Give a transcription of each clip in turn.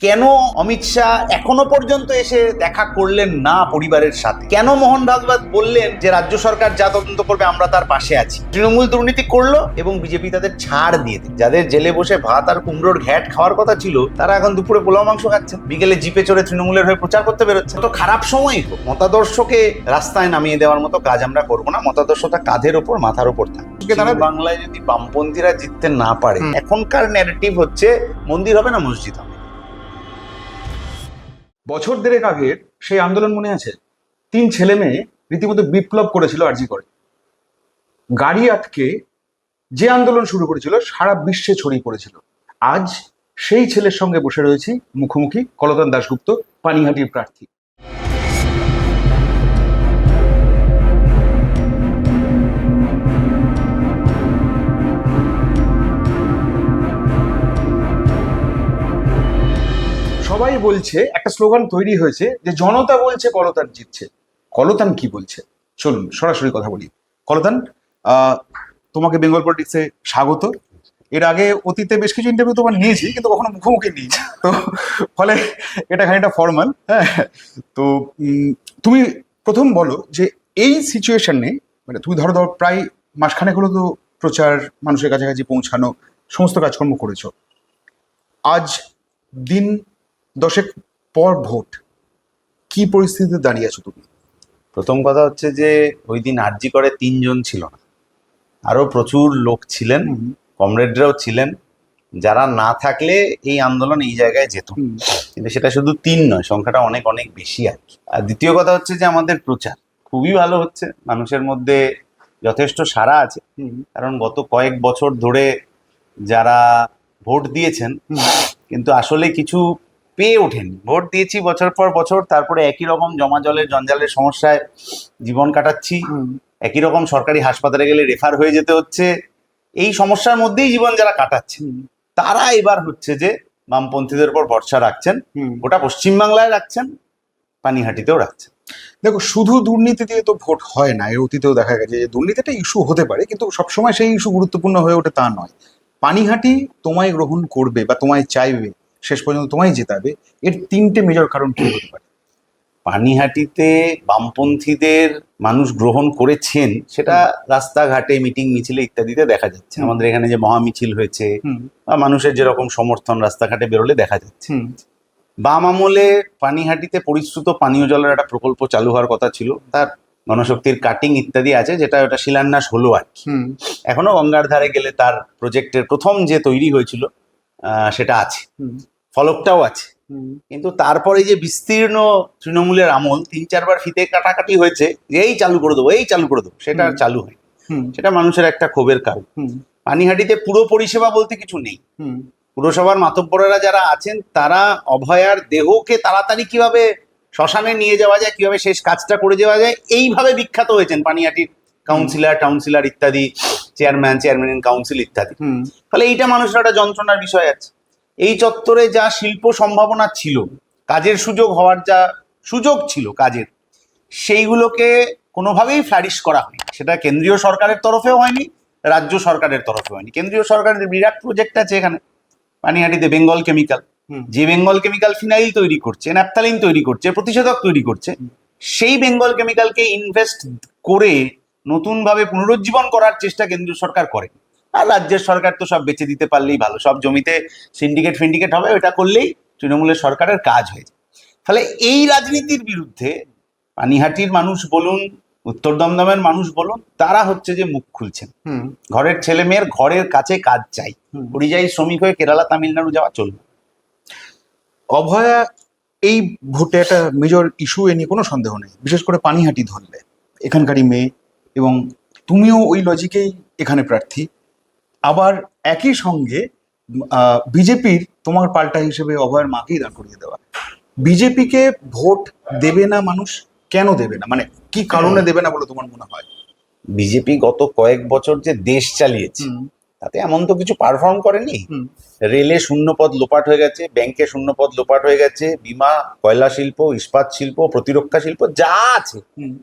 কেন অমিত শাহ এখনো পর্যন্ত এসে দেখা করলেন না পরিবারের সাথে? কেন মোহন ভাগবত বললেন যে রাজ্য সরকার যা তদন্ত করবে আমরা তার পাশে আছি? তৃণমূল দুর্নীতি করলো এবং বিজেপি তাদের ছাড় দিয়ে দিল। যাদের জেলে বসে ভাত আর কুমড়োর ঘ্যাট খাওয়ার কথা ছিল তারা এখন দুপুরে পোলাও মাংস খাচ্ছেন, বিকেলে জিপে চড়ে তৃণমূলের হয়ে প্রচার করতে বেরোচ্ছে। তো খারাপ সময় হোক, মতাদর্শকে রাস্তায় নামিয়ে দেওয়ার মতো কাজ আমরা করবো না। মতাদর্শটা কাঁধের ওপর, মাথার ওপর থাকে। বাংলায় যদি বামপন্থীরা জিততে না পারে, এখনকার ন্যারেটিভ হচ্ছে মন্দির হবে না মসজিদ হবে। বছর দেড়েক আগের সেই আন্দোলন মনে আছে? 3 ছেলে মেয়ে রীতিমতো বিপ্লব করেছিল আরজি করে। গাড়ি আটকে যে আন্দোলন শুরু করেছিল সারা বিশ্বে ছড়িয়ে পড়েছিল। আজ সেই ছেলের সঙ্গে বসে রয়েছি মুখোমুখি, কলতান দাশগুপ্ত, পানিহাটির প্রার্থী। সবাই বলছে, একটা স্লোগান তৈরি হয়েছে যে জনতা বলছে কলতান জিতছে। কলতান কি বলছে? চলুন সরাসরি কথা বলি। কলতান, তোমাকে বেঙ্গল পলিটিক্সে স্বাগত। এর আগে অতীতে বেশ কিছু ইন্টারভিউ তোমার নিয়েছি, কিন্তু কখনো মুখোমুখি নিয়েছি, তো ফলে এটা খানিকটা ফর্মাল। হ্যাঁ, তো তুমি প্রথম বলো যে এই সিচুয়েশনে, মানে তুমি ধরো প্রায় মাসখানেক হলো তো প্রচার, মানুষের কাছাকাছি পৌঁছানো, সমস্ত কাজকর্ম করেছো। আজ দিন 10 পর ভোট, কি পরিস্থিতিতে দাঁড়িয়ে আছো তুমি? প্রথম কথা হচ্ছে যে ওই দিন আরজি করে 3 জন ছিল না, আরো প্রচুর লোক ছিলেন, কমরেডরাও ছিলেন, যারা না থাকলে এই আন্দোলন এই জায়গায় যেত। কিন্তু সেটা শুধু 3 নয়, সংখ্যাটা অনেক অনেক বেশি আর কি। আর দ্বিতীয় কথা হচ্ছে যে আমাদের প্রচার খুবই ভালো হচ্ছে, মানুষের মধ্যে যথেষ্ট সাড়া আছে। কারণ গত কয়েক বছর ধরে যারা ভোট দিয়েছেন কিন্তু আসলে কিছু পেয়ে ওঠেনি, ভোট দিয়েছি বছর পর বছর, তারপরে একই রকম জমা জলের জঞ্জালের সমস্যায় জীবন কাটাচ্ছি, একই রকম সরকারি হাসপাতালে গেলে রেফার হয়ে যেতে হচ্ছে, এই সমস্যার মধ্যেই জীবন যারা কাটাচ্ছে তারা এবার হচ্ছে যে বামপন্থীদের উপর ভরসা রাখছেন, গোটা পশ্চিমবাংলায় রাখছেন, পানিহাটিতেও রাখছেন। দেখো, শুধু দুর্নীতি দিয়ে তো ভোট হয় না। এর অতীতেও দেখা গেছে যে দুর্নীতিটা ইস্যু হতে পারে, কিন্তু সবসময় সেই ইস্যু গুরুত্বপূর্ণ হয়ে ওঠে তা নয়। পানিহাটি তোমায় গ্রহণ করবে বা তোমায় চাইবে, শেষ পর্যন্ত তোমায় জেতাবে, এর 3টে মেজর কারণ কি হতে পারে? পানিহাটিতে বামপন্থীদের মানুষ গ্রহণ করেছেন সেটা রাস্তাঘাটে, মিটিং মিছিলে ইত্যাদিতে দেখা যাচ্ছে। আমাদের এখানে যে মহামিছিল হয়েছে বা মানুষের যেরকম সমর্থন রাস্তাঘাটে বেরোলে দেখা যাচ্ছে। বাম আমলে পানিহাটিতে পরিশ্রুত পানীয় জলের একটা প্রকল্প চালু হওয়ার কথা ছিল, তার গণশক্তির কাটিং ইত্যাদি আছে, যেটা ওটা শিলান্যাস হলো আর কি। এখনো গঙ্গার ধারে গেলে তার প্রজেক্টের প্রথম যে তৈরি হয়েছিল সেটা আছে, ফলকটাও আছে। কিন্তু তারপরে যে বিস্তীর্ণ তৃণমূলের আমল 3-4 বার ফিতে কাটাকাটি হয়েছে যে এই চালু করে দেবো, এই চালু করে দেবো, সেটা আর চালু হয়। সেটা মানুষের একটা ক্ষোভের কারণ। পানিহাটিতে পুরো পরিষেবা বলতে কিছু নেই। পুরসভার মাতব্বরেরা যারা আছেন তারা অভয়ার দেহকে তাড়াতাড়ি কিভাবে শ্মশানে নিয়ে যাওয়া যায়, কিভাবে শেষ কাজটা করে যাওয়া যায়, এইভাবে বিখ্যাত হয়েছেন পানিহাটির কাউন্সিলর, টাউন্সিলর ইত্যাদি, চেয়ারম্যান ইন কাউন্সিল ইত্যাদি। ফলে এইটা মানুষের একটা যন্ত্রণার বিষয় আছে। এই চত্বরে যা শিল্প সম্ভাবনা ছিল, কাজের সুযোগ হওয়ার যা সুযোগ ছিল কাজের, সেইগুলোকে কোনোভাবেই ফ্লারিশ করা হয়নি। সেটা কেন্দ্রীয় সরকারের তরফেও হয়নি, রাজ্য সরকারের তরফেও হয়নি। কেন্দ্রীয় সরকারের বিরাট প্রজেক্ট আছে এখানে পানিহাটিতে, বেঙ্গল কেমিক্যাল, যে বেঙ্গল কেমিক্যাল ফিনাইল তৈরি করছে, ন্যাপথালিন তৈরি করছে, প্রতিষেধক তৈরি করছে, সেই বেঙ্গল কেমিক্যালকে ইনভেস্ট করে নতুনভাবে পুনরুজ্জীবন করার চেষ্টা কেন্দ্রীয় সরকার করে। আর রাজ্যের সরকার তো সব বেচে দিতে পারলেই ভালো, সব জমিতে সিন্ডিকেট হবে, ওটা করলেই তৃণমূলের সরকারের কাজ হয়ে যায়। ফলে এই রাজনীতির বিরুদ্ধে পানিহাটির মানুষ বলুন, উত্তর দমদমের মানুষ বলুন, তারা হচ্ছে যে মুখ খুলছেন। ঘরের ছেলে মেয়ের ঘরের কাছে কাজ চাই, পরিযায়ী শ্রমিক হয়ে কেরালা তামিলনাড়ু যাওয়া চলবে। অভয়া এই ভোটে একটা মেজর ইস্যু, এ নিয়ে কোনো সন্দেহ নেই। বিশেষ করে পানিহাটি ধরলে, এখানকারই মেয়ে, এবং তুমিও ওই লজিকেই এখানে প্রার্থী। আবার একই সঙ্গে বিজেপির তোমার পাল্টা হিসেবে অভয়ের মাকেই দাঁড় করিয়ে দেওয়া। বিজেপিকে ভোট দেবে না মানুষ, কেন দেবে না? মানে কি কারণে দেবে না বলে তোমার মনে হয়? বিজেপি গত কয়েক বছর যে দেশ চালিয়েছে তাতে এমন তো কিছু পারফর্ম করেনি। রেলে শূন্যপদ লোপাট হয়ে গেছে, ব্যাংকে শূন্যপদ লোপাট হয়ে গেছে, বিমা, কয়লা শিল্প, ইস্পাত শিল্প, প্রতিরক্ষা শিল্প যা আছে,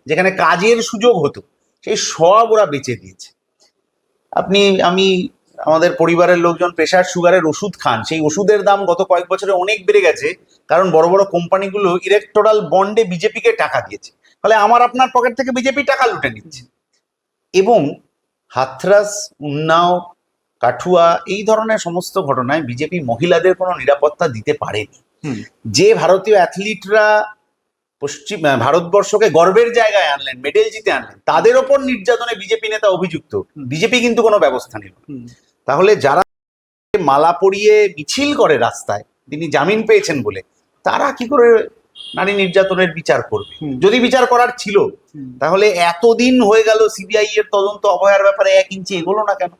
যেখানে কাজের সুযোগ হতো সেই সব ওরা বেচে দিয়েছে। আমি আমাদের পরিবারের লোকজন প্রেশার সুগারের ওষুধ খান, সেই ওষুধের দাম গত কয়েক বছরে অনেক বেড়ে গেছে, কারণ বড় বড় কোম্পানিগুলো ইলেকটোরাল বন্ডে বিজেপিকে টাকা দিয়েছে, ফলে আমার আপনার পকেট থেকে বিজেপি টাকা লুটে নিচ্ছে। এবং হাথরাস, উন্নাও, কাঠুয়া এই ধরনের সমস্ত ঘটনায় বিজেপি মহিলাদের কোনো নিরাপত্তা দিতে পারেনি। যে ভারতীয় অ্যাথলিটরা ভারতবর্ষকে গর্বের জায়গায় আনলেন, মেডেল জিতে আনলেন, তাদের ওপর নির্যাতনে বিজেপি নেতা অভিযুক্ত, বিজেপি কিন্তু কোনো ব্যবস্থা নিল না। তাহলে যারা মালা পরিয়ে মিছিল করে রাস্তায়, তিনি জামিন পেয়েছেন বলে, তারা কি করে নারী নির্যাতনের বিচার করবে? যদি বিচার করার ছিল, তাহলে এতদিন হয়ে গেল সিবিআই এর তদন্ত অভয়ার ব্যাপারে 1 ইঞ্চি এগোলো না কেন?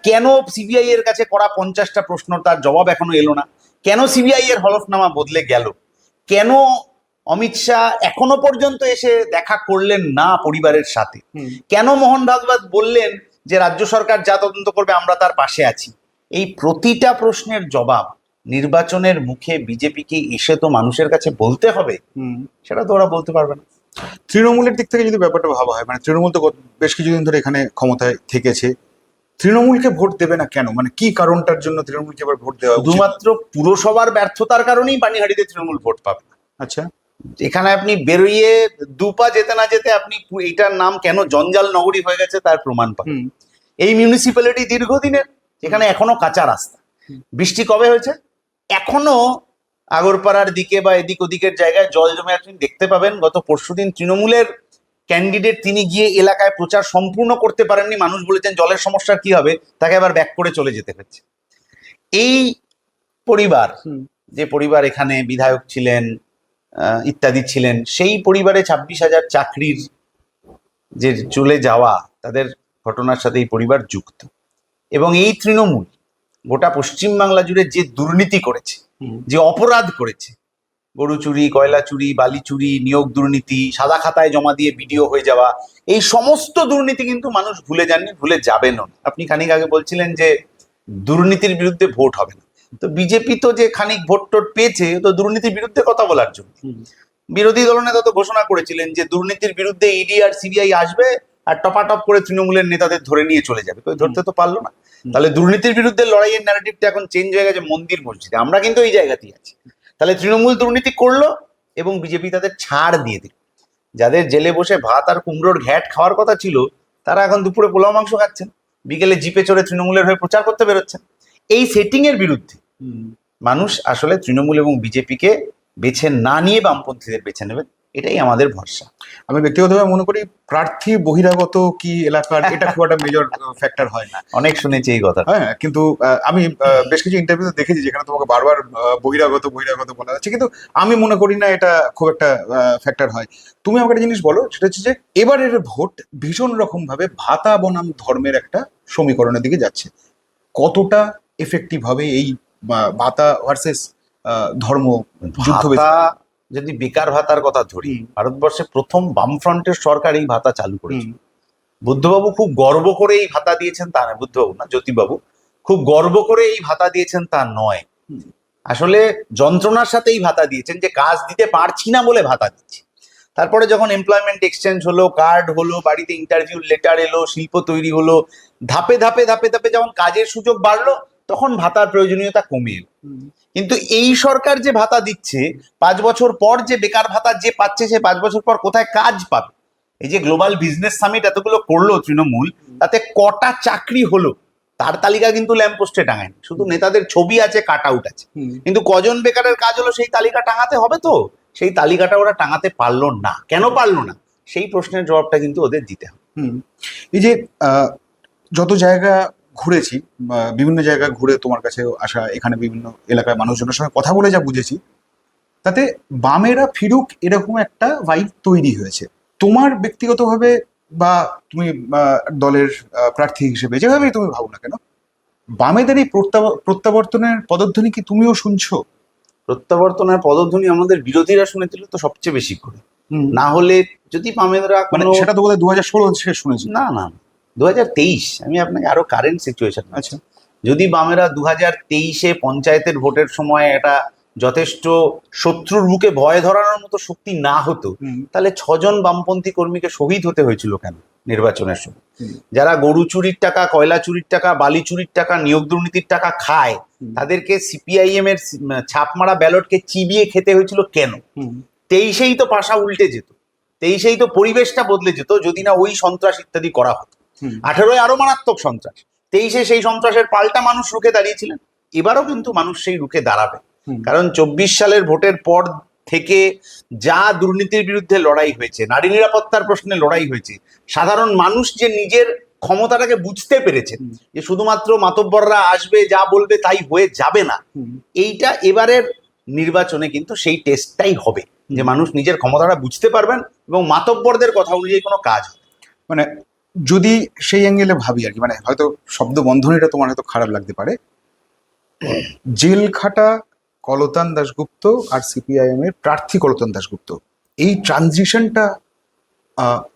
কেন সিবিআই এর কাছে করা 50টা প্রশ্ন তার জবাব এখনো এলো না? কেন সিবিআই এর হলফনামা বদলে গেল? কেন অমিত শাহ এখনো পর্যন্ত এসে দেখা করলেন না পরিবারের সাথে? কেন মোহন ভাগবত বললেন যে রাজ্য সরকার যা তদন্ত করবে আমরা তার পাশে আছি? এই প্রতিটা প্রশ্নের জবাব নির্বাচনের মুখে বিজেপিকে এসে তো মানুষের কাছে বলতে হবে, সেটা তো ওরা বলতে পারবে না। তৃণমূলের দিক থেকে যদি ব্যাপারটা ভাবা হয়, মানে তৃণমূল তো বেশ কিছুদিন ধরে এখানে ক্ষমতায় থেকেছে, তৃণমূলকে ভোট দেবে না কেন? মানে কি কারণটার জন্য তৃণমূলকে এবার ভোট দেওয়া উচিত? শুধুমাত্র পুরসভার ব্যর্থতার কারণেই পানিহাটিতে তৃণমূল ভোট পাবে না। আচ্ছা, এখানে আপনি বেরিয়ে দুপা যেতে না যেতে আপনি এটার নাম কেন জঞ্জাল নগরী হয়ে গেছে তার প্রমাণ পাবেন। এই মিউনিসিপ্যালিটি দীর্ঘদিনের, এখানে এখনো কাঁচা রাস্তা। বৃষ্টি কবে হয়েছে? এখনো আগরপাড়ার দিকে বা এদিক ওদিকের জায়গায় জল জমে আপনি দেখতে পাবেন। গত পরশুদিন তৃণমূলের ক্যান্ডিডেট তিনি গিয়ে এলাকায় প্রচার সম্পূর্ণ করতে পারেননি, মানুষ বলেছেন জলের সমস্যা কি হবে, তাকে আবার ব্যাক করে চলে যেতে হচ্ছে। এই পরিবার, যে পরিবার এখানে বিধায়ক ছিলেন ইত্যাদি ছিলেন, সেই পরিবারে 26,000 চাকরির যে চলে যাওয়া, তাদের ঘটনার সাথে এই পরিবার যুক্ত। এবং এই তৃণমূল গোটা পশ্চিমবাংলা জুড়ে যে দুর্নীতি করেছে, যে অপরাধ করেছে, গরু চুরি, কয়লা চুরি, বালি চুরি, নিয়োগ দুর্নীতি, সাদা খাতায় জমা দিয়ে বিডিও হয়ে যাওয়া, এই সমস্ত দুর্নীতি কিন্তু মানুষ ভুলে যাননি, ভুলে যাবেনও না। আপনি খানিক আগে বলছিলেন যে দুর্নীতির বিরুদ্ধে ভোট হবে না, তো বিজেপি তো যে খানিক ভোট টোট পেয়েছে তো দুর্নীতির বিরুদ্ধে কথা বলার জন্য। বিরোধী দলনেতা তো ঘোষণা করেছিলেন যে দুর্নীতির বিরুদ্ধে ইডি আর সিবিআই আসবে আর টপাটপ করে তৃণমূলের নেতাদের ধরে নিয়ে চলে যাবে, কেউ ধরতে তো পারলো না। তাহলে দুর্নীতির বিরুদ্ধে লড়াইয়ের ন্যারেটিভটা এখন চেঞ্জ হয়ে গেছে মন্দির মসজিদে, আমরা কিন্তু এই জায়গাতেই আছি। তাহলে তৃণমূল দুর্নীতি করলো এবং বিজেপি তাদের ছাড় দিয়ে দিল। যাদের জেলে বসে ভাত আর কুমড়োর ঘ্যাট খাওয়ার কথা ছিল, তারা এখন দুপুরে পোলাও মাংস খাচ্ছেন, বিকেলে জিপে চড়ে তৃণমূলের হয়ে প্রচার করতে বেরোচ্ছেন। এই সেটিং এর বিরুদ্ধে মানুষ আসলে তৃণমূল এবং বিজেপিকে বেছে না নিয়ে বামপন্থীদের বেছে নেবেন, এটাই আমাদের ভরসা। আমি ব্যক্তিগতভাবে মনে করি প্রার্থী বহিরাগত কি এলাকার এটা খুব একটা মেজর ফ্যাক্টর হয় না। অনেক শুনেছি এই কথা, হ্যাঁ, কিন্তু আমি বেশ কিছু ইন্টারভিউতে দেখেছি যেখানে তোমাকে বারবার বহিরাগত বহিরাগত বলা যাচ্ছে, কিন্তু আমি মনে করি না এটা খুব একটা ফ্যাক্টর হয়। তুমি আমাকে একটা জিনিস বলো, সেটা হচ্ছে যে এবারের ভোট ভীষণ রকম ভাবে ভাতা বনাম ধর্মের একটা সমীকরণের দিকে যাচ্ছে। কতটা এফেক্টিভ হবে এই ভাতা ভার্সেস ধর্ম যুদ্ধ? যদি বেকার ভাতার কথা ধরি, ভারতবর্ষে প্রথম বামফ্রন্টের সরকার এই ভাতা চালু করেছে। বুদ্ধবাবু খুব গর্ব করে এই ভাতা দিয়েছেন তা নয়, বুদ্ধবাবু না, জ্যোতিবাবু খুব গর্ব করে এই ভাতা দিয়েছেন তা নয়, আসলে যন্ত্রণার সাথে এই ভাতা দিয়েছেন যে কাজ দিতে পারছি না বলে ভাতা দিচ্ছি। তারপরে যখন এমপ্লয়মেন্ট এক্সচেঞ্জ হলো, কার্ড হলো, বাড়িতে ইন্টারভিউ লেটার এলো, শিল্প তৈরি হলো, ধাপে ধাপে ধাপে ধাপে যখন কাজের সুযোগ বাড়লো, তখন ভাতার প্রয়োজনীয়তা কমে এলো। কিন্তু এই সরকার যে ভাতা দিচ্ছে, 5 বছর পর যে বেকার ভাতা যে পাচ্ছে, সে 5 বছর পর কোথায় কাজ পাবে? এই যে গ্লোবাল বিজনেস সামিট এতগুলো করলো তৃণমূল, তাতে কটা চাকরি হলো তার তালিকা কিন্তু ল্যাম্পপোস্টে টাঙায়নি, শুধু নেতাদের ছবি আছে, কাট আউট আছে, কিন্তু কজন বেকারের কাজ হলো সেই তালিকা টাঙাতে হবে। তো সেই তালিকাটা ওরা টাঙাতে পারলো না, কেন পারলো না? সেই প্রশ্নের জবাবটা কিন্তু ওদের দিতে হবে। এই যে যত জায়গা ঘুরেছি, বিভিন্ন জায়গায় ঘুরে তোমার কাছে আসা, এখানে বিভিন্ন এলাকায় মানুষজনের সঙ্গে কথা বলে যা বুঝেছি, তাতে বামেরা ফিরুক এরকম একটা ভাইব তৈরি হয়েছে। তোমার ব্যক্তিগতভাবে বা তুমি দলের প্রার্থী হিসেবে যেভাবেই তুমি ভাবো না কেন, বামেদের এই প্রত্যাবর্তনের পদধ্বনি কি তুমিও শুনছো? প্রত্যাবর্তনের পদধ্বনি আমাদের বিরোধীরা শুনেছিল তো সবচেয়ে বেশি করে, না হলে যদি বামেরা মানে সেটা তো বোধহয় 2016 শুনেছি। না না, 2023, আমি আপনাকে আরো কারেন্ট সিচুয়েশন। আচ্ছা, যদি বামেরা 2023-এ পঞ্চায়েতের ভোটের সময় এটা যথেষ্ট শত্রুর বুকে ভয় ধরানোর মতো শক্তি না হতো, তাহলে 6 জন বামপন্থী কর্মীকে শহীদ হতে হয়েছিল কেন? নির্বাচনের সময়। যারা গরু চুরির টাকা, কয়লা চুরির টাকা, বালি চুরির টাকা, নিয়োগ দুর্নীতির টাকা খায়, তাদেরকে সিপিআইএম এর ছাপ মারা ব্যালটকে চিবিয়ে খেতে হয়েছিল কেন? 23-এই তো পাশা উল্টে যেত, 23-এই তো পরিবেশটা বদলে যেত যদি না ওই সন্ত্রাস ইত্যাদি করা হতো। 18-য় আরো মারাত্মক সন্ত্রাস, 23-এ সেই সন্ত্রাসের পাল্টা মানুষ রুখে দাঁড়িয়েছিলেন। এবারও কিন্তু মানুষ সেই রুখে দাঁড়াবে, কারণ 24 সালের ভোটের পর থেকে যা দুর্নীতির বিরুদ্ধে লড়াই হয়েছে, নারী নিরাপত্তার প্রশ্নে লড়াই হয়েছে, সাধারণ মানুষ যে নিজের ক্ষমতাটাকে বুঝতে পেরেছেন যে শুধুমাত্র মাতব্বররা আসবে যা বলবে তাই হয়ে যাবে না, এইটা এবারের নির্বাচনে কিন্তু সেই টেস্টটাই হবে যে মানুষ নিজের ক্ষমতাটা বুঝতে পারবেন এবং মাতব্বরদের কথা অনুযায়ী কোনো কাজ হবে। মানে যদি সেই অ্যাঙ্গেলে ভাবি আর কি, মানে হয়তো শব্দ বন্ধনীটা তোমার হয়তো খারাপ লাগতে পারে, জেল খাটা কলতান দাশগুপ্ত আর সিপিআইএম এর প্রার্থী কলতান দাশগুপ্ত, এই ট্রানজিশনটা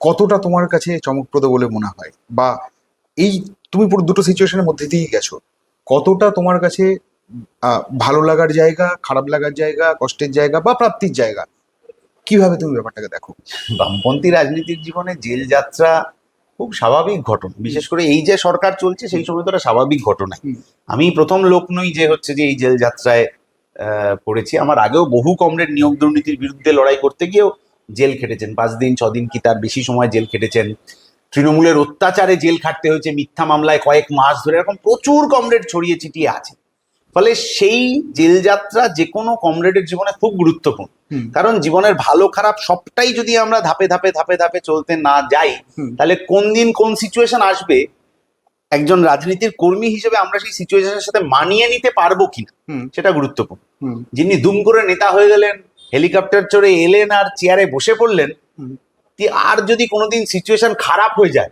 কতটা তোমার কাছে চমকপ্রদ বলে মনে হয়, বা এই তুমি পুরো দুটো সিচুয়েশনের মধ্যে দিয়েই গেছো, কতটা তোমার কাছে ভালো লাগার জায়গা, খারাপ লাগার জায়গা, কষ্টের জায়গা বা প্রাপ্তির জায়গা, কিভাবে তুমি ব্যাপারটাকে দেখো? বামপন্থী রাজনীতির জীবনে জেল যাত্রা খুব স্বাভাবিক ঘটনা, বিশেষ করে এই যে সরকার চলছে সেই সময় তো একটা স্বাভাবিক ঘটনা। আমি প্রথম লোক নই যে হচ্ছে যে এই জেল যাত্রায় পড়েছি। আমার আগেও বহু কমরেড নিয়োগ দুর্নীতির বিরুদ্ধে লড়াই করতে গিয়েও জেল খেটেছেন, 5 দিন 6 দিন কি তার বেশি সময় জেল খেটেছেন। তৃণমূলের অত্যাচারে জেল খাটতে হয়েছে, মিথ্যা মামলায় কয়েক মাস ধরে, এরকম প্রচুর কমরেড ছড়িয়ে ছিটিয়ে আছে। ফলে সেই জেল যাত্রা যে কোনো কমরেডের জীবনে খুব গুরুত্বপূর্ণ, কারণ জীবনের ভালো খারাপ সবটাই যদি আমরা ধাপে ধাপে ধাপে ধাপে চলতে না যাই, তাহলে কোন দিন কোন সিচুয়েশন আসবে একজন রাজনীতির কর্মী হিসেবে আমরা সেই সিচুয়েশনের সাথে মানিয়ে নিতে পারবো কিনা সেটা গুরুত্বপূর্ণ। যিনি দুম করে নেতা হয়ে গেলেন, হেলিকপ্টার চড়ে এলেন আর চেয়ারে বসে পড়লেন, আর যদি কোনোদিন সিচুয়েশন খারাপ হয়ে যায়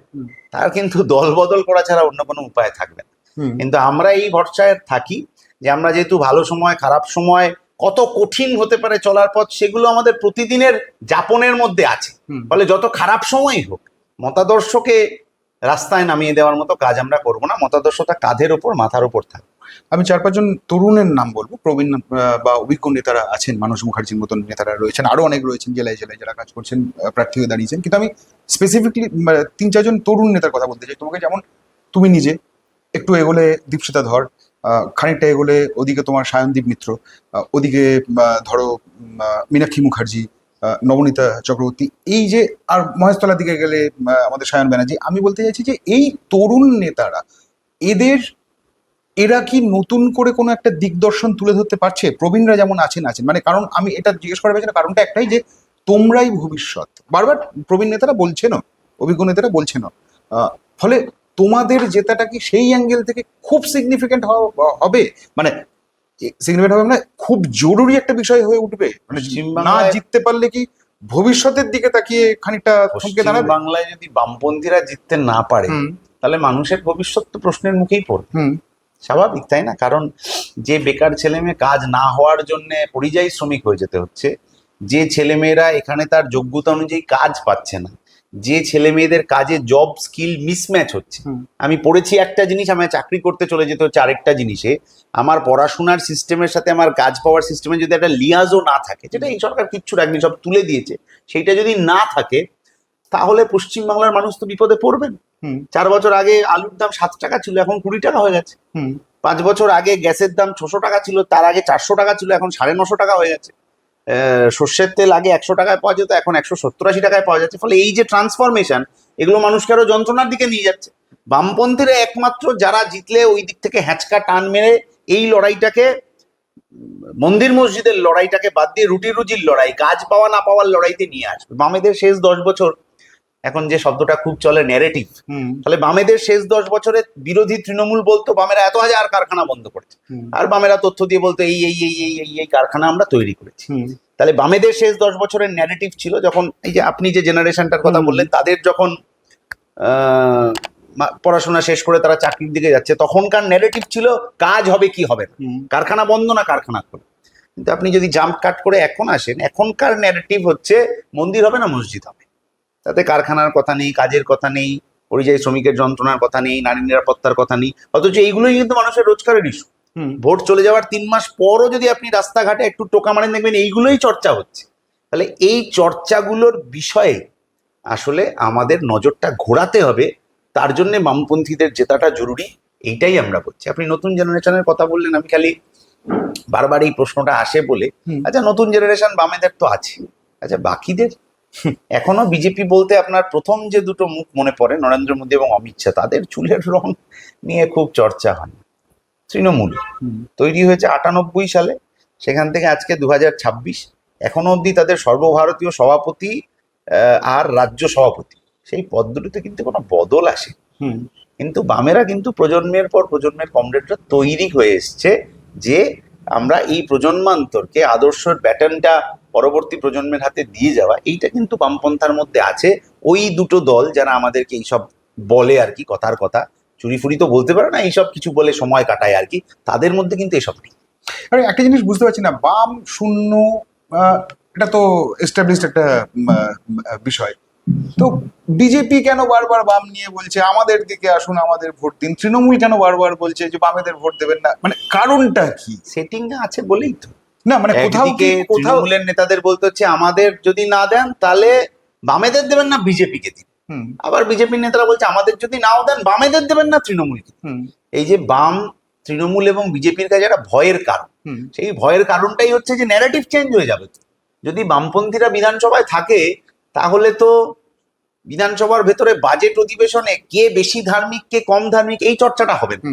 তার কিন্তু দল বদল করা ছাড়া অন্য কোনো উপায় থাকবে না। কিন্তু আমরা এই ভরসায় থাকি যে আমরা যেহেতু ভালো সময় খারাপ সময় কত কঠিন হতে পারে চলার পথ, সেগুলো আমাদের প্রতিদিনের যাপনের মধ্যে আছে। ফলে যত খারাপ সময়ই হোক মতাদর্শকে রাস্তায় নামিয়ে দেওয়ার মতো কাজ আমরা করবো না, মতাদর্শটা কাঁধের ওপর মাথার ওপর থাকবে। আমি 4-5 জন তরুণের নাম বলবো, প্রবীণ বা অভিজ্ঞ নেতারা আছেন, মানস মুখার্জির মতন নেতারা রয়েছেন, আরো অনেক রয়েছেন জেলায় জেলায় যারা কাজ করছেন, প্রার্থী হয়ে দাঁড়িয়েছেন, কিন্তু আমি স্পেসিফিকলি 3-4 জন তরুণ নেতার কথা বলতে চাই তোমাকে। যেমন তুমি নিজে একটু এগোলে দীপশিতা ধর, খানিকটা এগোলে ওদিকে তোমার সায়নদীপ মিত্র, ওদিকে ধরো মীনাক্ষী মুখার্জি, নবনীতা চক্রবর্তী, এই যে আর মহেশতলার দিকে গেলে আমাদের সায়ন ব্যানার্জি। আমি বলতে চাইছি যে এই তরুণ নেতারা এরা কি নতুন করে কোনো একটা দিগদর্শন তুলে ধরতে পারছে? প্রবীণরা যেমন আছেন, মানে কারণ আমি এটা জিজ্ঞেস করার পেছনে কারণটা একটাই যে তোমরাই ভবিষ্যৎ, বারবার প্রবীণ নেতারা বলছেন, অভিজ্ঞ নেতারা বলছেন। ফলে তোমাদের জেতাটা কি সেই অ্যাঙ্গেল থেকে খুব সিগনিফিকেন্ট হবে, মানে সিগনিফিকেন্ট হবে মানে খুব জরুরি একটা বিষয় হয়ে উঠবে, মানে না জিততে পারলে কি ভবিষ্যতের দিকে তাকিয়ে খানিকটা থমকে দাঁড়াবে? বাংলায় যদি বামপন্থীরা জিততে না পারে তাহলে মানুষের ভবিষ্যৎ তো প্রশ্নের মুখেই পড়বে, স্বাভাবিক তাই না? কারণ যে বেকার ছেলে মেয়ে কাজ না হওয়ার জন্য পরিযায়ী শ্রমিক হয়ে যেতে হচ্ছে, যে ছেলেমেয়েরা এখানে তার যোগ্যতা অনুযায়ী কাজ পাচ্ছে না, যে ছেলে মেয়েদের কাজে জব স্কিল মিসম্যাচ হচ্ছে। আমি পড়েছি একটা জিনিস, আমায় চাকরি করতে চলে যেতে হচ্ছে আরেকটা জিনিসে। আমার পড়াশোনার সিস্টেমের সাথে আমার কাজ পাওয়ার সিস্টেমে যদি একটা লিয়াজও না থাকে, যেটা এই সরকার কিচ্ছু রাখনি, সব তুলে দিয়েছে, সেইটা যদি না থাকে তাহলে পশ্চিমবাংলার মানুষ তো বিপদে পড়বেন। 4 বছর আগে আলুর দাম 7 টাকা ছিল, এখন 20 টাকা হয়ে গেছে। 5 বছর আগে গ্যাসের দাম 600 টাকা ছিল, তার আগে 400 টাকা ছিল, এখন 950 টাকা হয়ে গেছে। সর্ষের তেল আগে 100 টাকায় পাওয়া যেত, এখন 170-80 টাকায় পাওয়া যাচ্ছে। ফলে এই যে ট্রান্সফরমেশন, এগুলো মানুষকে আরো যন্ত্রণার দিকে নিয়ে যাচ্ছে। বামপন্থীরা একমাত্র যারা জিতলে ওই দিক থেকে হ্যাঁচকা টান মেরে এই লড়াইটাকে, মন্দির মসজিদের লড়াইটাকে বাদ দিয়ে রুটি রুজির লড়াই, কাজ পাওয়া না পাওয়ার লড়াইতে নিয়ে আসবে। বামেদের শেষ 10 বছর, এখন যে শব্দটা খুব চলে ন্যারেটিভ, তাহলে বামেদের শেষ 10 বছরে বিরোধী তৃণমূল বলতো বামেরা এত হাজার কারখানা বন্ধ করেছে, আর বামেরা তথ্য দিয়ে বলতো এই এই এই এই এই এই কারখানা আমরা তৈরি করেছি। তাহলে বামেদের শেষ 10 বছরের ন্যারেটিভ ছিল, যখন এই যে আপনি যে জেনারেশনটার কথা বললেন, তাদের যখন পড়াশোনা শেষ করে তারা চাকরির দিকে যাচ্ছে, তখনকার ন্যারেটিভ ছিল কাজ হবে কি হবে না, কারখানা বন্ধ না কারখানা খোলা। কিন্তু আপনি যদি জাম্প কাট করে এখন আসেন, এখনকার ন্যারেটিভ হচ্ছে মন্দির হবে না মসজিদ হবে। তাতে কারখানার কথা নেই, কাজের কথা নেই, পরিযায়ী শ্রমিকের যন্ত্রণার কথা নেই, নারী নিরাপত্তার কথা নেই, অথচ এইগুলোই কিন্তু মানুষের রোজগারের ইস্যু। ভোট চলে যাওয়ার 3 মাস পরও যদি আপনি রাস্তাঘাটে একটু টোকা মারেন, দেখবেন এইগুলোই চর্চা হচ্ছে। তাহলে এই চর্চাগুলোর বিষয়ে আসলে আমাদের নজরটা ঘোরাতে হবে, তার জন্য বামপন্থীদের জেতাটা জরুরি, এইটাই আমরা বলছি। আপনি নতুন জেনারেশনের কথা বললেন, আমি খালি বারবার এই প্রশ্নটা আসে বলে, আচ্ছা নতুন জেনারেশন বামেদের তো আছে, আচ্ছা বাকিদের এখনো বিজেপি বলতে আপনার প্রথম যে দুটো মুখ মনে পড়ে নরেন্দ্র মোদী এবং অমিত শাহ, তাদের চুলের রং নিয়ে খুব চর্চা হয়। তৃণমূল তৈরি হয়েছে 98 সালে, সেখান থেকে আজকে 2026, এখনো অবধি তাদের সর্বভারতীয় সভাপতি আর রাজ্য সভাপতি, সেই পদ দুটোতে কিন্তু কোনো বদল আসে। কিন্তু বামেরা কিন্তু প্রজন্মের পর প্রজন্মের কমরেডরা তৈরি হয়ে এসছে যে আমরা এই প্রজন্মান্তরকে আদর্শের ব্যাটনটা পরবর্তী প্রজন্মের হাতে দিয়ে যাওয়া, এইটা কিন্তু বামপন্থার মধ্যে আছে। ওই দুটো দল যারা আমাদেরকে এইসব বলে আর কি, কথার কথা চুরি ফুরি তো বলতে পারে না, এইসব কিছু বলে সময় কাটায় আর কি, তাদের মধ্যে কিন্তু এসব নেই। আরে একটা জিনিস বুঝতে পারছি না, বাম শূন্য এটা তো এস্টাবলিশড একটা বিষয়, তো বিজেপি কেন বারবার বাম নিয়ে বলছে আমাদের দিকে আসুন আমাদের ভোট দিন, তৃণমূল কেন বারবার বলছে যে বামেদের ভোট দেবেন না, মানে কারণটা কি? সেটিং আছে বলেই তো। না মানে কোথাও একদিকে কোথাও তৃণমূলের নেতাদের বলতে হচ্ছে আমাদের যদি না দেন তাহলে বামেদের দেবেন না বিজেপিকে দিন, আবার বিজেপির নেতারা বলছে আমাদের যদি নাও দেন বামেদের দেবেন না তৃণমূলকে। এই যে বাম, তৃণমূল এবং বিজেপির কাছে একটা ভয়ের কারণ, সেই ভয়ের কারণটাই হচ্ছে যে ন্যারেটিভ চেঞ্জ হয়ে যাবে। যদি বামপন্থীরা বিধানসভায় থাকে তাহলে তো বিধানসভার ভেতরে বাজেট অধিবেশনে কে বেশি ধার্মিক কে কম ধার্মিক এই চর্চাটা হবে না,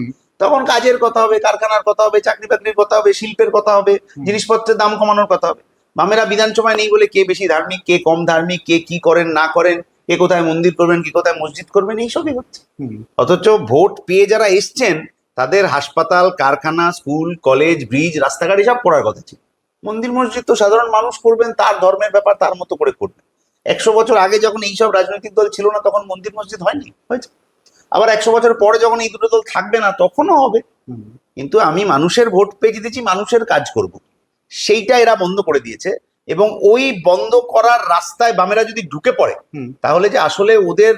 তখন কাজের কথা হবে, কারখানার কথা হবে, চাকরি বাকরির কথা হবে, শিল্পের কথা হবে, জিনিসপত্রের দাম কমানোর কথা হবে। বামেরা বিধানসভায় নেই বলে কে বেশি ধার্মিক কে কম ধার্মিক, কে কি করেন না করেন, কে কোথায় মন্দির করবেন কে কোথায় মসজিদ করবেন, এইসবই হচ্ছে। অথচ ভোট পেয়ে যারা এসছেন তাদের হাসপাতাল, কারখানা, স্কুল, কলেজ, ব্রিজ, রাস্তাঘাট এসব করার কথা ছিল। মন্দির মসজিদ তো সাধারণ মানুষ করবেন, তার ধর্মের ব্যাপার তার মতো করে করবেন। 100 বছর আগে যখন এইসব রাজনৈতিক দল ছিল না তখন মন্দির মসজিদ হয়নি, হয়েছে। আবার 100 বছর পরে যখন এই দুটো দল থাকবে না তখনও হবে। কিন্তু আমি মানুষের ভোট পেয়ে জিতেছি, মানুষের কাজ করব, সেইটা এরা বন্ধ করে দিয়েছে। এবং ওই বন্ধ করার রাস্তায় বামেরা যদি ঢুকে পড়ে তাহলে যে আসলে ওদের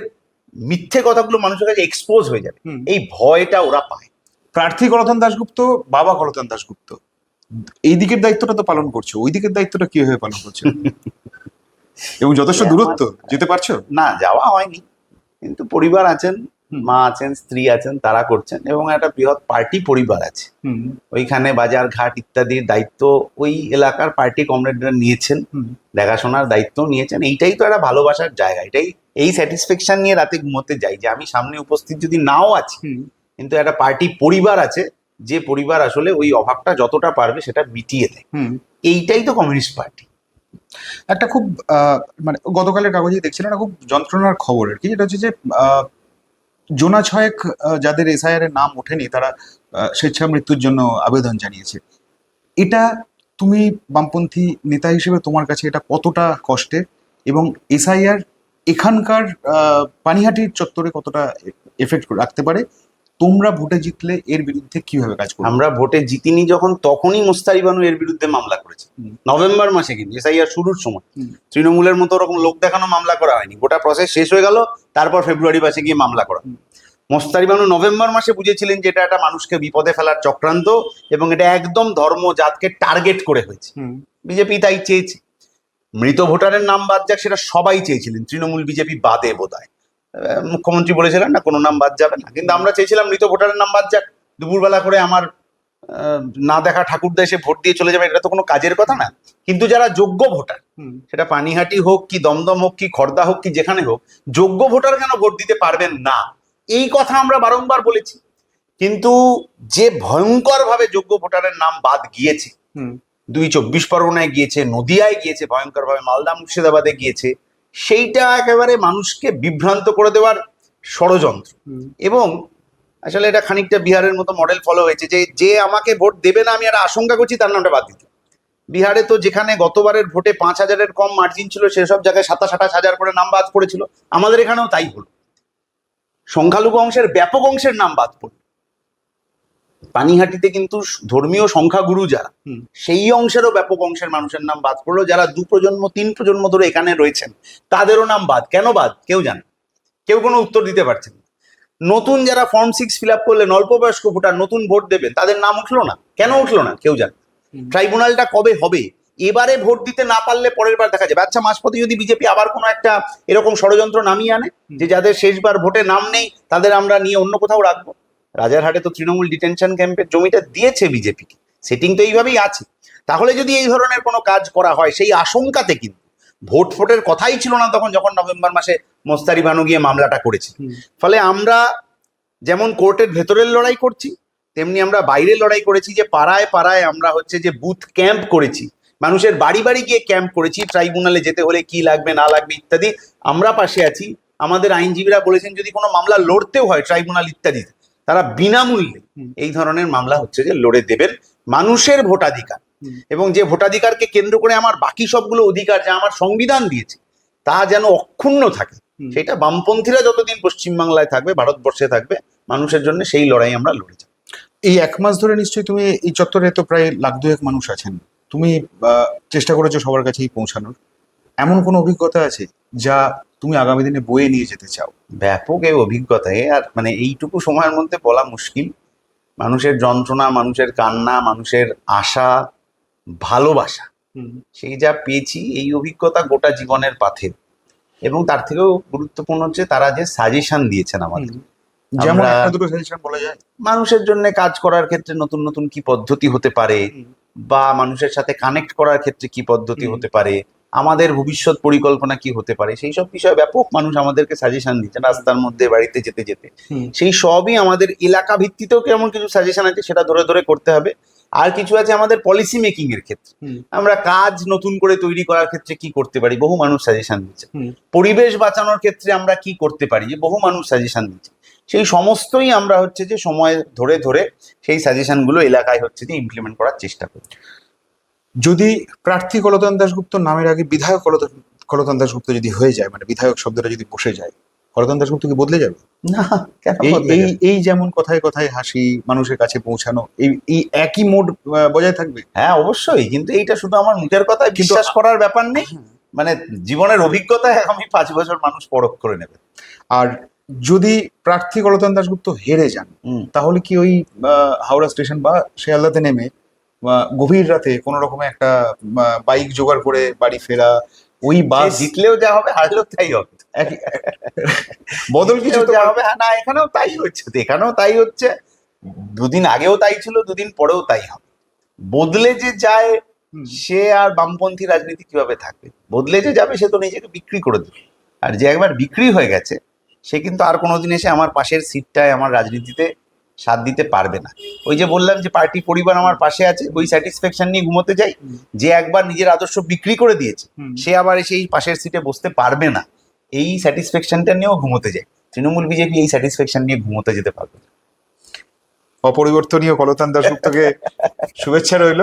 মিথ্যে কথাগুলো মানুষের কাছে এক্সপোজ হয়ে যাবে, এই ভয়টা ওরা পায়। প্রার্থী কলতান দাশগুপ্ত, বাবা কলতান দাশগুপ্ত এই দিকের দায়িত্বটা তো পালন করছো, ওই দিকের দায়িত্বটা কিভাবে পালন করছো? এবং যথেষ্ট দূরত্ব যেতে পারছো? না, যাওয়া হয়নি, কিন্তু পরিবার আছেন, মা আছেন, স্ত্রী আছেন, তারা করছেন, এবং একটা বৃহৎ পার্টি পরিবার আছে ওইখানে, বাজার ঘাট ইত্যাদির দায়িত্ব ওই এলাকার পার্টি কমরেডরা নিয়েছেন, দেখাশোনার দায়িত্ব নিয়েছেন। এইটাই তো একটা ভালোবাসার জায়গা, এটাই, এই স্যাটিসফ্যাকশন নিয়ে রাতে ঘুমোতে যাই যে আমি সামনে উপস্থিত যদি নাও আছি কিন্তু একটা পার্টি পরিবার আছে, যে পরিবার আসলে ওই অভাবটা যতটা পারবে সেটা মিটিয়ে দেয়। এইটাই তো কমিউনিস্ট পার্টি। একটা খুব মানে গতকালের কাগজে দেখছিলাম না, খুব যন্ত্রণার খবর আর কি, যেটা হচ্ছে যে জোনা ছয়েক যাদের এসআইআর এর নাম ওঠেনি তারা স্বেচ্ছা মৃত্যুর জন্য আবেদন জানিয়েছে। এটা তুমি বামপন্থী নেতা হিসেবে তোমার কাছে এটা কতটা কষ্টের, এবং এসআইআর এখানকার পানিহাটির চত্বরে কতটা এফেক্ট রাখতে পারে? তোমরা ভোটে জিতলে এর বিরুদ্ধে কিভাবে কাজ করবে? আমরা ভোটে জিতিনি যখন, তখনই মুস্তারি বানু এর বিরুদ্ধে মামলা করেছে নভেম্বর মাসে, কিন্তু এসআইআর শুরুর সময়। তৃণমূলের মতো ওরকম লোক দেখানো মামলা করা হয়নি, গোটা প্রসেস শেষ হয়ে গেল, তারপর ফেব্রুয়ারি মাসে গিয়ে মামলা করা। মুস্তারি বানু নভেম্বর মাসে বুঝেছিলেন যে এটা একটা মানুষকে বিপদে ফেলার চক্রান্ত, এবং এটা একদম ধর্ম জাতকে টার্গেট করে হয়েছে। বিজেপি তাই চেয়েছে মৃত ভোটারের নাম বাদ যাক, সেটা সবাই চেয়েছিলেন, তৃণমূল বিজেপি বাদে বোধহয়। মুখ্যমন্ত্রী বলেছিলেন না কোনো নাম বাদ যাবে না, কিন্তু আমরা চেয়েছিলাম মৃত ভোটারের নাম বাদ যাক। দুপুরবেলা করে আমার না দেখা ঠাকুরদা এসে ভোট দিয়ে চলে যাবে, এটা তো কোনো কাজের কথা না। কিন্তু যারা যোগ্য ভোটার, সেটা পানিহাটি হোক কি দমদম হোক কি খড়দা হোক কি যেখানে হোক, যোগ্য ভোটার কেন ভোট দিতে পারবেন না, এই কথা আমরা বারংবার বলেছি। কিন্তু যে ভয়ঙ্কর ভাবে যোগ্য ভোটারের নাম বাদ গিয়েছে, 2 চব্বিশ পরগনায় গিয়েছে, নদিয়ায় গিয়েছে ভয়ঙ্কর ভাবে, মালদা মুর্শিদাবাদে গিয়েছে, সেইটা একেবারে মানুষকে বিভ্রান্ত করে দেওয়ার ষড়যন্ত্র। এবং আসলে এটা খানিকটা বিহারের মতো মডেল ফলো হয়েছে, যে যে আমাকে ভোট দেবে না আমি একটা আশঙ্কা করছি তার নামটা বাদ দিতে। বিহারে তো যেখানে গতবারের ভোটে 5,000-এর কম মার্জিন ছিল, সেসব জায়গায় 27-28 করে নাম বাদ পড়েছিল। আমাদের এখানেও তাই হলো, সংখ্যালঘু অংশের ব্যাপক অংশের নাম বাদ পড়ল। পানিহাটিতে কিন্তু ধর্মীয় সংখ্যাগুরু যারা, সেই অংশেরও ব্যাপক অংশের মানুষের নাম বাদ পড়লো, যারা 2 প্রজন্ম 3 প্রজন্ম ধরে এখানে রয়েছেন তাদেরও নাম বাদ। কেন বাদ কেউ জানে, কেউ কোনো উত্তর দিতে পারছেন না। নতুন যারা ফর্ম 6 ফিল আপ করলেন, অল্প বয়স্ক ভোটার, নতুন ভোট দেবেন, তাদের নাম উঠলো না, কেন উঠলো না কেউ জানে। ট্রাইব্যুনালটা কবে হবে, এবারে ভোট দিতে না পারলে পরের বার দেখা যাবে। আচ্ছা, মাঝপথে যদি বিজেপি আবার কোনো একটা এরকম ষড়যন্ত্র নামিয়ে আনে যে যাদের শেষবার ভোটে নাম নেই তাদের আমরা নিয়ে অন্য কোথাও রাখবো। রাজারহাটে তো তৃণমূল ডিটেনশন ক্যাম্পের জমিটা দিয়েছে বিজেপিকে, সেটিং তো এইভাবেই আছে। তাহলে যদি এই ধরনের কোনো কাজ করা হয়, সেই আশঙ্কাতে কিন্তু ভোটের কথাই ছিল না তখন, যখন নভেম্বর মাসে মোস্তারি বানু গিয়ে মামলাটা করেছিল। ফলে আমরা যেমন কোর্টের ভেতরের লড়াই করছি, তেমনি আমরা বাইরের লড়াই করেছি, যে পাড়ায় পাড়ায় আমরা হচ্ছে যে বুথ ক্যাম্প করেছি, মানুষের বাড়ি বাড়ি গিয়ে ক্যাম্প করেছি, ট্রাইব্যুনালে যেতে হলে কি লাগবে না লাগবে ইত্যাদি আমরা পাশে আছি। আমাদের আইনজীবীরা বলেছেন যদি কোনো মামলা লড়তেও হয় ট্রাইব্যুনাল ইত্যাদিতে, তারা বিনামূল্যে এই ধরনের মামলা হচ্ছে যে লড়ে দেবেন। মানুষের ভোটাধিকার এবং যে ভোটাধিকারকে কেন্দ্র করে আমার বাকি সবগুলো অধিকার যা আমার সংবিধান দিয়েছে তা যেন অক্ষুণ্ণ থাকে, সেটা বামপন্থীরা যতদিন পশ্চিমবাংলায় থাকবে, ভারতবর্ষে থাকবে, মানুষের জন্য সেই লড়াই আমরা লড়ে যাব। এই 1 মাস ধরে নিশ্চয়ই তুমি এই চত্বরে তো প্রায় 1,2,000 মানুষ আছেন, তুমি চেষ্টা করেছো সবার কাছেই পৌঁছানোর। এমন কোনো অভিজ্ঞতা আছে যা তুমি আগামী দিনে বয়ে নিয়ে যেতে চাও? ব্যাপক এই অভিজ্ঞতা, আর মানে এইটুকু সময়ের মধ্যে বলা মুশকিল। মানুষের যন্ত্রণা, মানুষের কান্না, মানুষের আশা, ভালোবাসা, সেই যা পেয়েছি, এই অভিজ্ঞতা গোটা জীবনের পাথে। এবং তার থেকেও গুরুত্বপূর্ণ হচ্ছে তারা যে সাজেশন দিয়েছেন আমাদের। যেমন আমরা- একটা দুটো সাজেশন বলা যায়? মানুষের জন্য কাজ করার ক্ষেত্রে নতুন নতুন কি পদ্ধতি হতে পারে, বা মানুষের সাথে কানেক্ট করার ক্ষেত্রে কি পদ্ধতি হতে পারে, আমাদের ভবিষ্যৎ পরিকল্পনা কি হতে পারে, সেই সব বিষয়ে ব্যাপক মানুষ আমাদেরকে সাজেশন দিচ্ছেন রাস্তার মধ্যে, বাড়িতে যেতে যেতে। সেই সবই আমাদের এলাকা ভিত্তিতেও কেমন কিছু সাজেশন আছে, সেটা ধরে ধরে করতে হবে। আর কিছু আছে আমাদের পলিসি মেকিং এর ক্ষেত্রে, আমরা কাজ নতুন করে তৈরি করার ক্ষেত্রে কি করতে পারি, বহু মানুষ সাজেশন দিচ্ছে। পরিবেশ বাঁচানোর ক্ষেত্রে আমরা কি করতে পারি, যে বহু মানুষ সাজেশন দিচ্ছে। সেই সমস্তই আমরা হচ্ছে যে সময় ধরে ধরে সেই সাজেশনগুলো এলাকায় হচ্ছে যে ইমপ্লিমেন্ট করার চেষ্টা করি। যদি প্রার্থী কলতান দাশগুপ্ত নামের আগে বিধায়ক কলতান দাশগুপ্ত যদি হয়ে যায়, মানে বিধায়ক শব্দটা যদি বসে যায়, কলতান দাশগুপ্ত কি বদলে যাবে? না, কেন এই বদলে এই যাবে? এই যেমন কথায় কথায় হাসি, মানুষের কাছে পৌঁছানো, এই এই একই মোড বজায় থাকবে? হ্যাঁ, অবশ্যই। কিন্তু এইটা শুধু আমার মুখের কথায় কিন্তু- বিশ্বাস করার ব্যাপার নেই, মানে জীবনের অভিজ্ঞতায় আগামী 5 বছর মানুষ পরখ করে নেবে। আর যদি প্রার্থী কলতান দাশগুপ্ত হেরে যান, তাহলে কি ওই হাওড়া স্টেশন বা শিয়ালদাতে নেমে গভীর রাতে কোনো রকমে একটা বাইক জোগাড় করে বাড়ি ফেরা, ওই সে বাস জিতলেও যা হবে, হারলেও তাই হবে। বদল কিছু জিতলেও তো যা হবে, হ্যাঁ, না, এখানেও তাই হচ্ছে, তো এখানেও তাই হচ্ছে। দুদিন আগেও তাই ছিল, দুদিন পরেও তাই হবে। বদলে যে যায় সে আর বামপন্থী রাজনীতি কিভাবে থাকবে? বদলে যে যাবে সে তো নিজেকে বিক্রি করে দেবে। আর যে একবার বিক্রি হয়ে গেছে সে কিন্তু আর কোনোদিন এসে আমার পাশের সিটটায় আমার রাজনীতিতে সাথ দিতে পারবে না। ওই যে বললাম যে পার্টি পরিবার আমার পাশে আছে, ওই স্যাটিসফ্যাকশন নিয়ে ঘুমোতে যাই। যে একবার নিজের আদর্শ বিক্রি করে দিয়েছে সে আবার এসে এই পাশের সিটে বসতে পারবে না, এই স্যাটিসফ্যাকশনটা নিয়েও ঘুমোতে যায়। তৃণমূল বিজেপি এই স্যাটিসফ্যাকশন নিয়ে ঘুমোতে যেতে পারবে না। অপরিবর্তনীয় কলতান দাশগুপ্তকে শুভেচ্ছা রইল।